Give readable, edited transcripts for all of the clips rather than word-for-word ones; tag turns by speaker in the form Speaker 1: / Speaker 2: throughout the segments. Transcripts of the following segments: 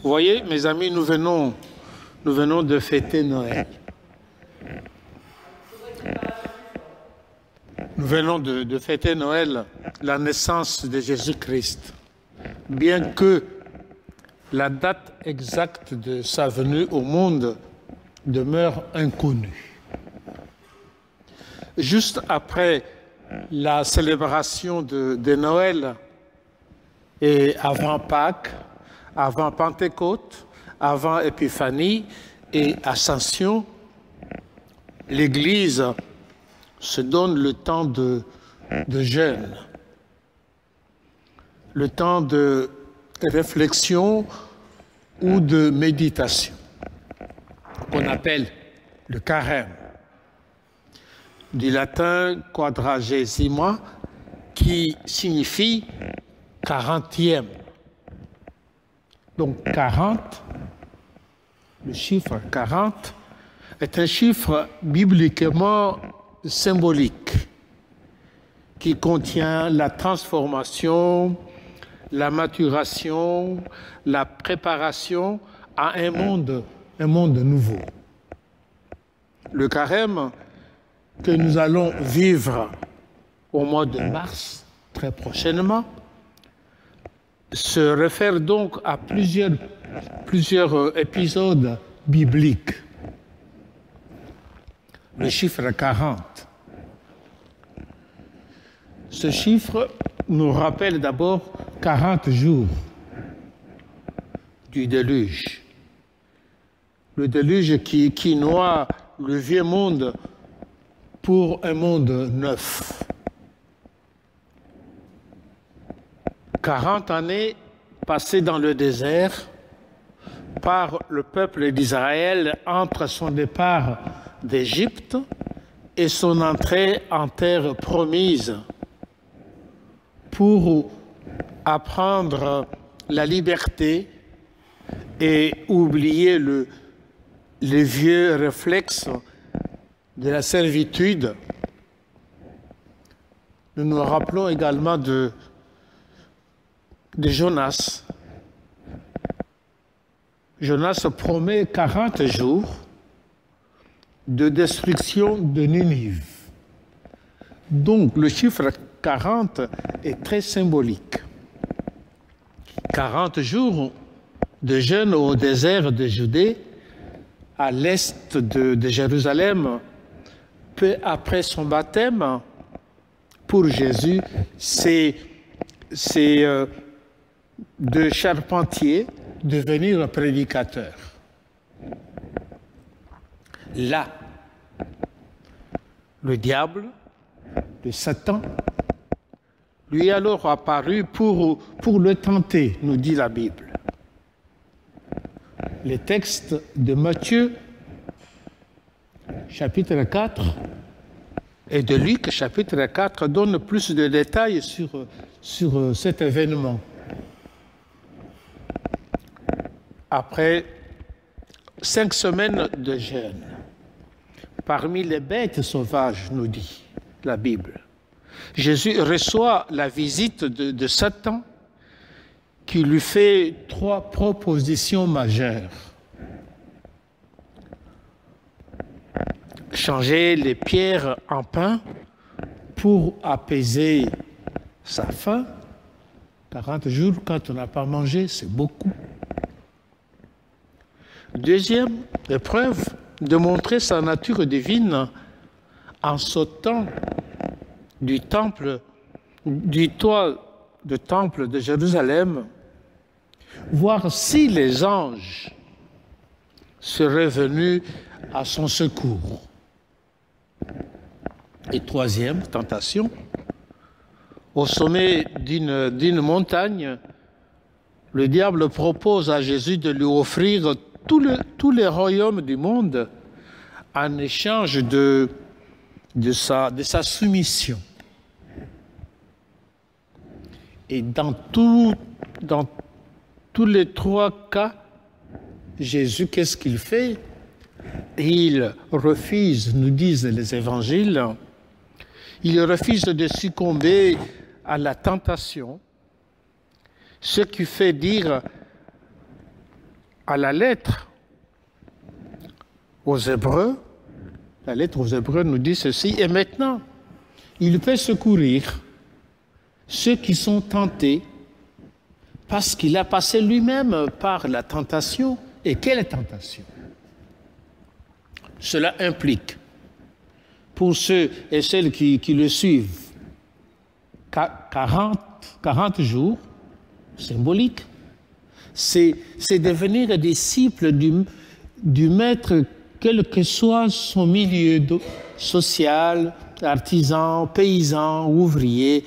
Speaker 1: Vous voyez, mes amis, nous venons de fêter Noël. Nous venons de fêter Noël, la naissance de Jésus-Christ. Bien que la date exacte de sa venue au monde demeure inconnue. Juste après la célébration de Noël et avant Pâques, avant Pentecôte, avant Épiphanie et Ascension, l'Église se donne le temps de jeûne, le temps de réflexion ou de méditation, qu'on appelle le carême, du latin quadragesima, qui signifie 40e. Donc 40, le chiffre 40, est un chiffre bibliquement symbolique qui contient la transformation, la maturation, la préparation à un monde nouveau. Le carême que nous allons vivre au mois de mars, très prochainement, se réfère donc à plusieurs épisodes bibliques. Le chiffre 40. Ce chiffre nous rappelle d'abord 40 jours du déluge. Le déluge qui noie le vieux monde pour un monde neuf. 40 années passées dans le désert par le peuple d'Israël entre son départ d'Égypte et son entrée en terre promise pour apprendre la liberté et oublier les vieux réflexes de la servitude. Nous nous rappelons également de Jonas. Jonas promet 40 jours de destruction de Ninive. Donc le chiffre 40 est très symbolique. 40 jours de jeûne au désert de Judée, à l'est de Jérusalem, peu après son baptême, pour Jésus, c'est de charpentier devenir prédicateur. Là, le diable, le Satan, lui est alors apparu pour le tenter, nous dit la Bible. Les textes de Matthieu, chapitre 4, et de Luc, chapitre 4, donnent plus de détails sur cet événement. Après 5 semaines de jeûne, parmi les bêtes sauvages, nous dit la Bible, Jésus reçoit la visite de Satan qui lui fait 3 propositions majeures. Changer les pierres en pain pour apaiser sa faim. 40 jours, quand on n'a pas mangé, c'est beaucoup. Deuxième épreuve, de montrer sa nature divine en sautant du toit du temple de Jérusalem, voir si les anges seraient venus à son secours. Et troisième tentation, au sommet d'une montagne, le diable propose à Jésus de lui offrir tous les royaumes du monde en échange de sa soumission. Et dans tous les 3 cas, Jésus, qu'est-ce qu'il fait? Il refuse, nous disent les évangiles, il refuse de succomber à la tentation, ce qui fait dire à la lettre aux Hébreux, la lettre aux Hébreux nous dit ceci, et maintenant, il peut secourir ceux qui sont tentés parce qu'il a passé lui-même par la tentation. Et quelle tentation? Cela implique, pour ceux et celles qui le suivent, 40 jours symboliques. C'est devenir disciple du maître, quel que soit son milieu social, artisan, paysan, ouvrier,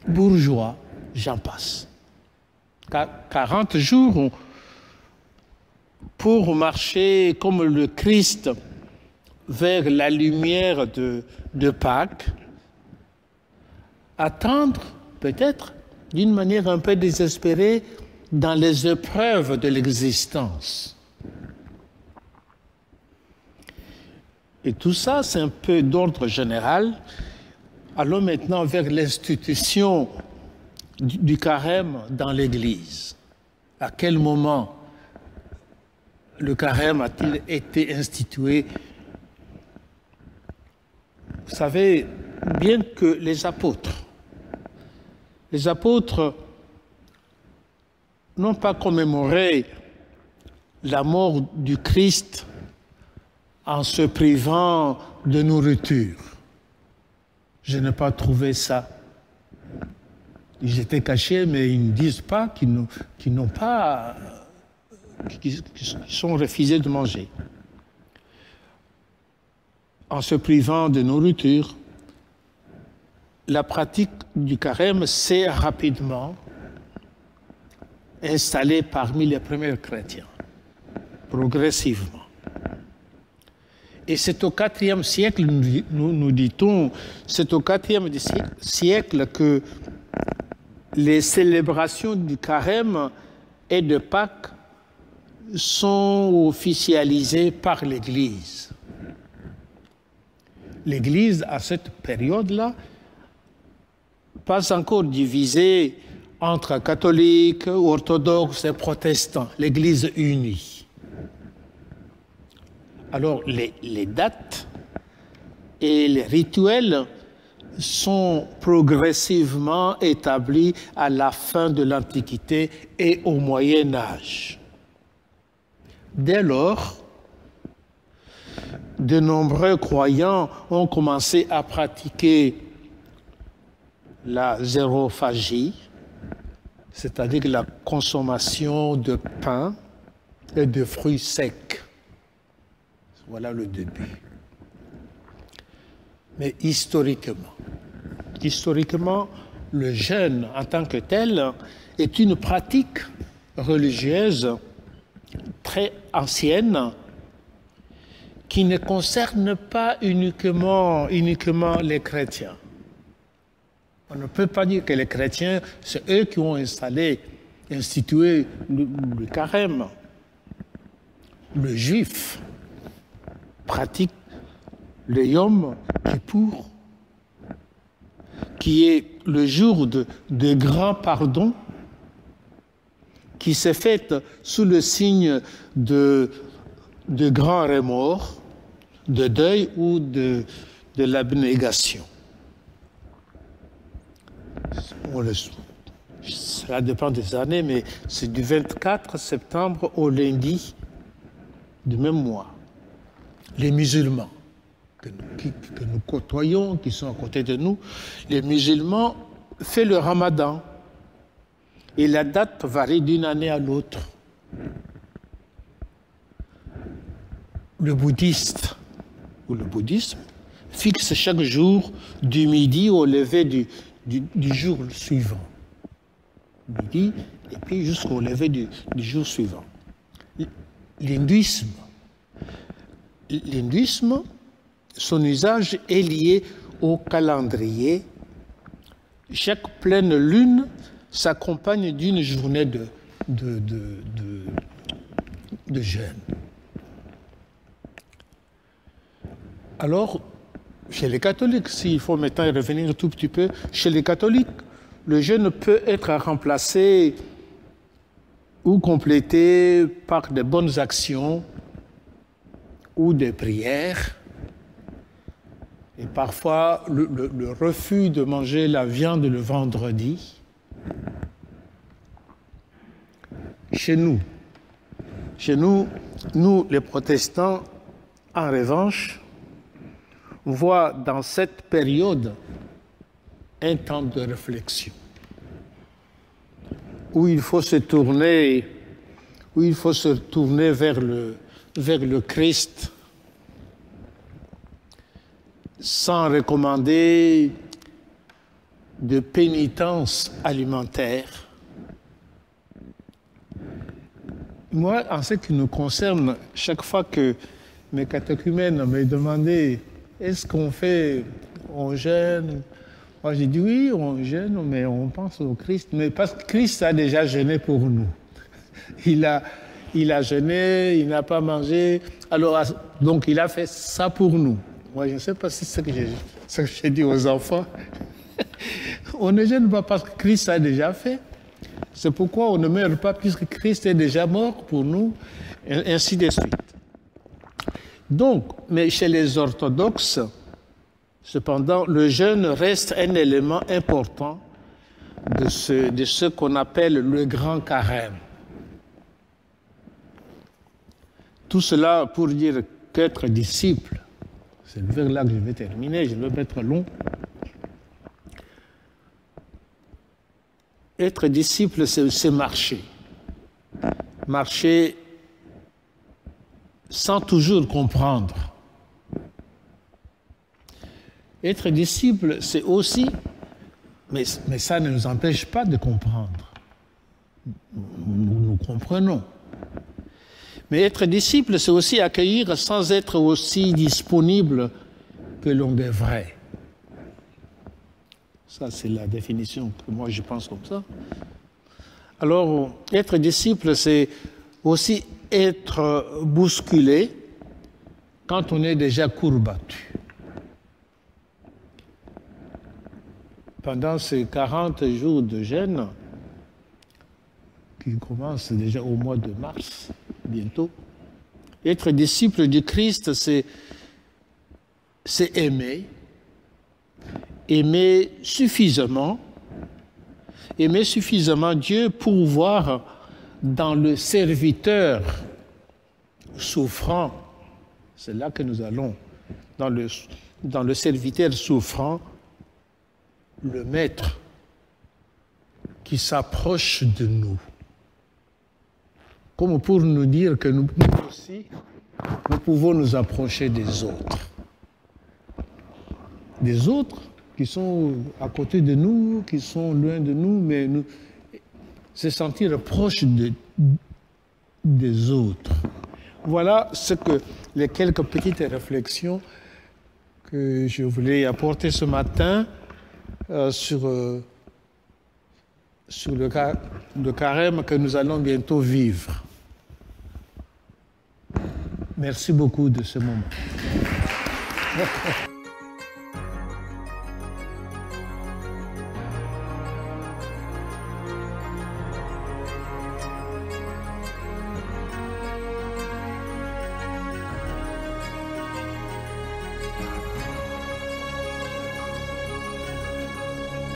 Speaker 1: bourgeois, j'en passe. 40 jours pour marcher comme le Christ vers la lumière de Pâques, attendre peut-être d'une manière un peu désespérée dans les épreuves de l'existence. Et tout ça, c'est un peu d'ordre général. Allons maintenant vers l'institution du carême dans l'Église. À quel moment le carême a-t-il été institué? Vous savez bien que les apôtres n'ont pas commémoré la mort du Christ en se privant de nourriture. Je n'ai pas trouvé ça. Ils étaient cachés, mais ils ne disent pas qu'ils sont refusés de manger. En se privant de nourriture, la pratique du carême s'est rapidement installée parmi les premiers chrétiens, progressivement. Et c'est au IVe siècle, nous dit-on, c'est au IVe siècle que les célébrations du carême et de Pâques sont officialisées par l'Église. L'Église, à cette période-là, pas encore divisée entre catholiques, orthodoxes et protestants, l'Église unie. Alors, les dates et les rituels sont progressivement établis à la fin de l'Antiquité et au Moyen Âge. Dès lors, de nombreux croyants ont commencé à pratiquer la zérophagie, c'est-à-dire la consommation de pain et de fruits secs. Voilà le début. Mais historiquement, le jeûne en tant que tel est une pratique religieuse très ancienne qui ne concerne pas uniquement les chrétiens. On ne peut pas dire que les chrétiens, c'est eux qui ont institué le carême. Le juif pratique le Yom Kippour, qui est le jour de grand pardon, qui s'est fait sous le signe de grand remords, de deuil ou de l'abnégation. Cela dépend des années, mais c'est du 24 septembre au lundi du même mois. Les musulmans que nous côtoyons, qui sont à côté de nous, les musulmans font le ramadan. Et la date varie d'une année à l'autre. Le bouddhiste ou le bouddhisme fixe chaque jour du midi au lever du jour suivant. Midi et puis jusqu'au lever du jour suivant. L'hindouisme, son usage est lié au calendrier. Chaque pleine lune s'accompagne d'une journée de jeûne. Alors, chez les catholiques, s'il faut maintenant y revenir un tout petit peu, chez les catholiques, le jeûne peut être remplacé ou complétée par de bonnes actions ou des prières. Et parfois, le refus de manger la viande le vendredi. Chez nous, nous les protestants, en revanche, voient dans cette période un temps de réflexion où il faut se tourner vers le Christ sans recommander de pénitence alimentaire. Moi, en ce qui nous concerne, chaque fois que mes catéchumènes me demandaient est-ce on jeûne? Moi, j'ai dit oui, on jeûne, mais on pense au Christ. Mais parce que Christ a déjà jeûné pour nous. Il a jeûné, il n'a pas mangé. Alors, donc, il a fait ça pour nous. Moi, je ne sais pas si c'est ce que j'ai dit aux enfants. On ne jeûne pas parce que Christ a déjà fait. C'est pourquoi on ne meurt pas puisque Christ est déjà mort pour nous, et ainsi de suite. Donc, mais chez les orthodoxes, cependant, le jeûne reste un élément important de ce qu'on appelle le grand carême. Tout cela pour dire qu'être disciple, c'est vers là que je vais terminer, je ne vais pas être long. Être disciple, c'est marcher. Marcher sans toujours comprendre. Être disciple, c'est aussi, mais ça ne nous empêche pas de comprendre. Nous comprenons. Mais être disciple, c'est aussi accueillir sans être aussi disponible que l'on devrait. Ça, c'est la définition que moi je pense comme ça. Alors, être disciple, c'est aussi être bousculé quand on est déjà courbattu. Pendant ces 40 jours de jeûne, qui commencent déjà au mois de mars, bientôt, être disciple du Christ, c'est aimer suffisamment Dieu pour voir dans le serviteur souffrant, c'est là que nous allons, dans le serviteur souffrant, le Maître qui s'approche de nous. Comme pour nous dire que nous aussi, nous pouvons nous approcher des autres. Des autres qui sont à côté de nous, qui sont loin de nous, mais se sentir proche des autres. Voilà les quelques petites réflexions que je voulais apporter ce matin sur le carême que nous allons bientôt vivre. Merci beaucoup de ce moment.